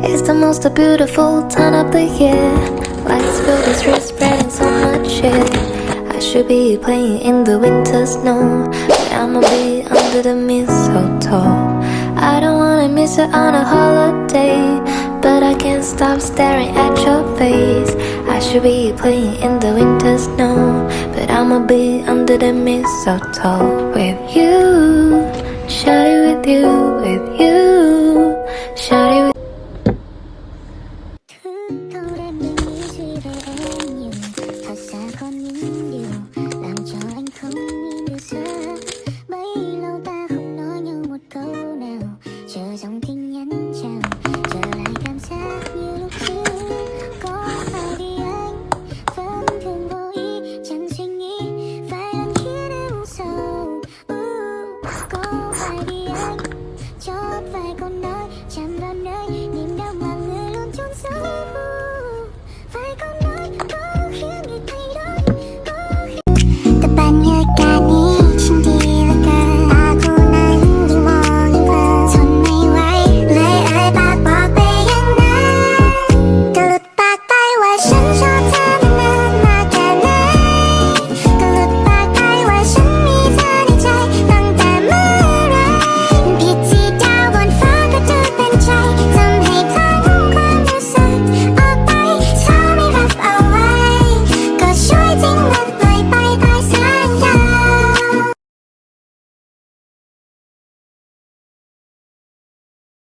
It's the most beautiful time of the year. Lights fill the streets, spreading so much cheer. I should be playing in the winter snow, but I'ma be under the mistletoe. I don't wanna miss it on a holiday, but I can't stop staring at your face. I should be playing in the winter snow, but I'ma be under the mistletoe with you, shawty, with you, shawty, with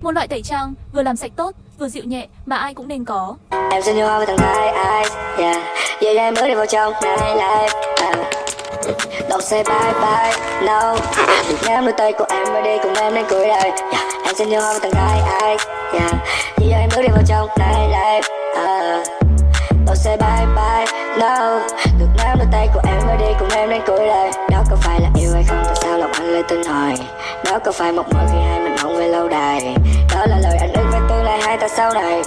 Một loại tẩy trang vừa làm sạch tốt, vừa dịu nhẹ mà ai cũng nên có. Em xin nhau với thằng hai eyes, yeah. Giờ em mới đi vào trong night life, Don't say bye bye, no. Được nắm đôi tay của em và đi cùng em đến cuối đời, yeah. Em xin nhau với thằng hai eyes, yeah. Giờ em mới đi vào trong night life, Don't say bye bye, no. Được nắm đôi tay của em và đi cùng em đến cuối đời. Đó có phải là yêu hay không? Tại sao lòng anh lại tin hỏi? Đó có phải một mơ khi hai mình mong về lâu đài? Đó là lời anh ước với tương lai hai ta sau này.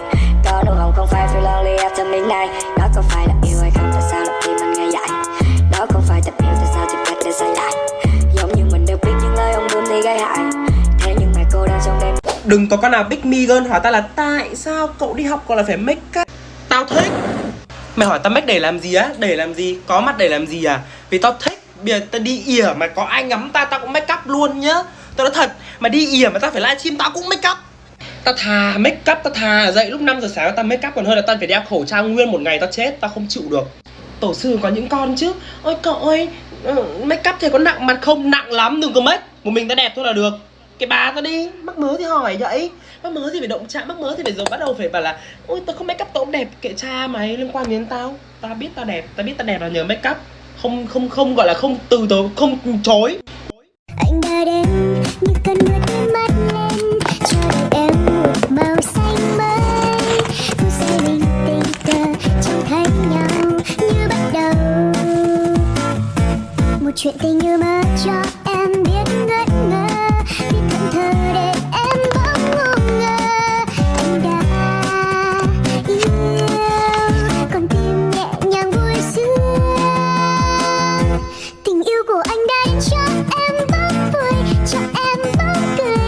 Có nụ hồng không phải feel lonely after midnight. Đó có phải là yêu hay không? Tại sao lòng tim anh nghe dại? Đó không phải tình yêu, tại sao tìm cách để sai lại? Giống như mình đều biết những lời ông bướm đi gây hại, thế nhưng mà cô đang trong đêm. Đừng có con nào pick me girl hỏi ta là tại sao cậu đi học còn là phải make up. Tao thích. Mày hỏi tao make để làm gì á? Để làm gì? Có mặt để làm gì à? Vì tao thích. Bây giờ tao đi ỉa mà có ai ngắm tao cũng make up luôn nhá. Tao nói thật, mà đi ỉa mà tao phải livestream tao cũng make up. Tao thà make up, tao thà dậy lúc 5 giờ sáng tao make up còn hơn là tao phải đeo khẩu trang nguyên một ngày tao chết, tao không chịu được. Tổ sư có những con chứ. Ôi cậu ơi, make up thì có nặng mặt không? Nặng lắm, đừng có make. Một mình tao đẹp thôi là được. Cái bà tao đi, mắc mớ thì hỏi vậy. Mắc mớ thì phải động chạm, mắc mớ thì phải rồi bắt đầu phải bảo là ôi tao không make up tao cũng đẹp, kệ cha mày, liên quan đến tao. Tao biết tao đẹp là nhờ make up. Không gọi là không từ tớ, không chối. Anh đã đến như cơn mưa tím mắt lên, cho đời em một màu xanh mới. Phút giây mình tình cờ chẳng thấy nhau như bắt đầu. Một chuyện tình như mơ cho em biết ngất ngơ, biết thẫn thờ để em bỗng ngu ngơ. Anh đã yêu, con tim nhẹ nhàng vui sướng. Tình yêu của anh đã cho em bóng vui, cho em bóng cười.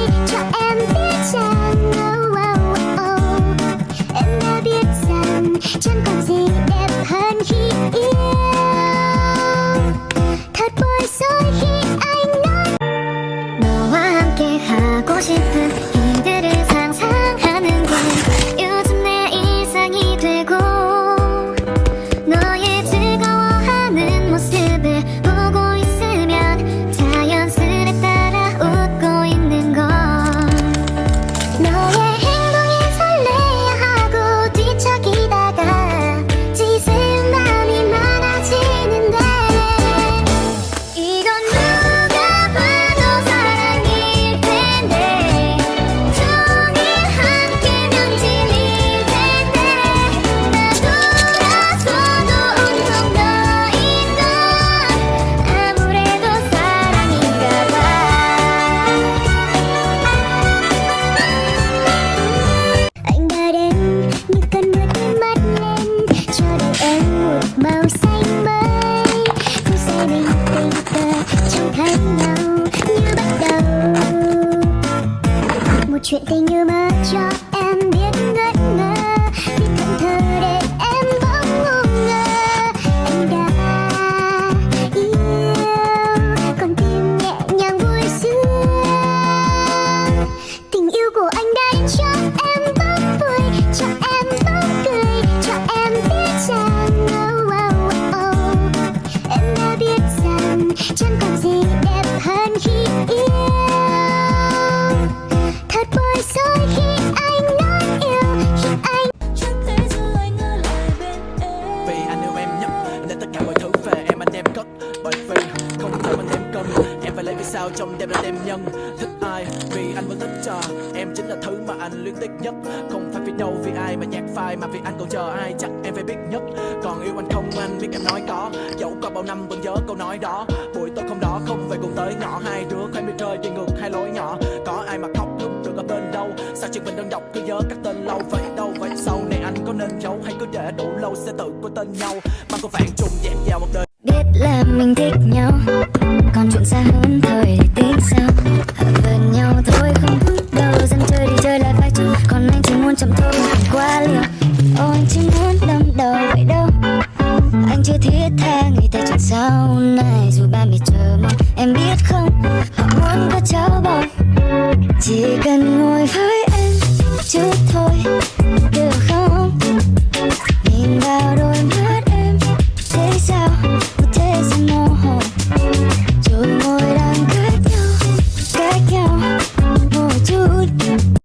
chuyện tình như mơ cho em biết ngẩn ngơ, biết thẫn thờ để em bỗng ngu ngơ. Anh đã yêu con tim nhẹ nhàng vui sướng, tình yêu của anh đã đến cho em bỗng vui, cho em bỗng cười, cho em biết rằng em đã biết rằng chẳng còn gì đẹp hơn khi yêu. Thật bối rối khi anh nói yêu, khi anh chẳng thể giữ anh ở lại bên em. Vì anh yêu em nhất nên tất cả mọi thứ về em anh đem cất. Bởi vì không thơm anh đem cân, em phải lấy vì sao trong đêm là đêm nhân. Thích ai vì anh vẫn thích chờ, em chính là thứ mà anh luyến tiếc nhất. Không phải vì đâu vì ai mà nhạc phai, mà vì anh còn chờ ai chắc em phải biết nhất. Còn yêu anh không anh biết em nói có, dẫu có bao năm vẫn nhớ câu nói đó. Buổi tối hôm đó không về cùng tới ngõ, hai đứa khoe mi rơi đi ngược hai lối nhỏ. Có ai mà khóc lúc được ở bên đâu, sao chuyện mình đơn độc cứ nhớ các tên lâu vậy đâu. Vậy sau này anh có nên giấu hay cứ để đủ lâu sẽ tự có tên nhau, mà có phản trùng dẹp vào một đời. biết là mình thích nhau, còn chuyện xa hơn thời thì tính sao. Ở gần nhau thôi không hút đâu, dân chơi đi chơi lại phải chứ. Còn anh chỉ muốn chậm thôi không quá liều. Ô anh chỉ muốn đâm đầu vậy đâu, anh chưa thiết tha nghĩ tới chuyện sau này. Dù ba mẹ chờ mong em biết không, họ muốn có cháu bồng, chỉ cần ngồi với em chút thôi.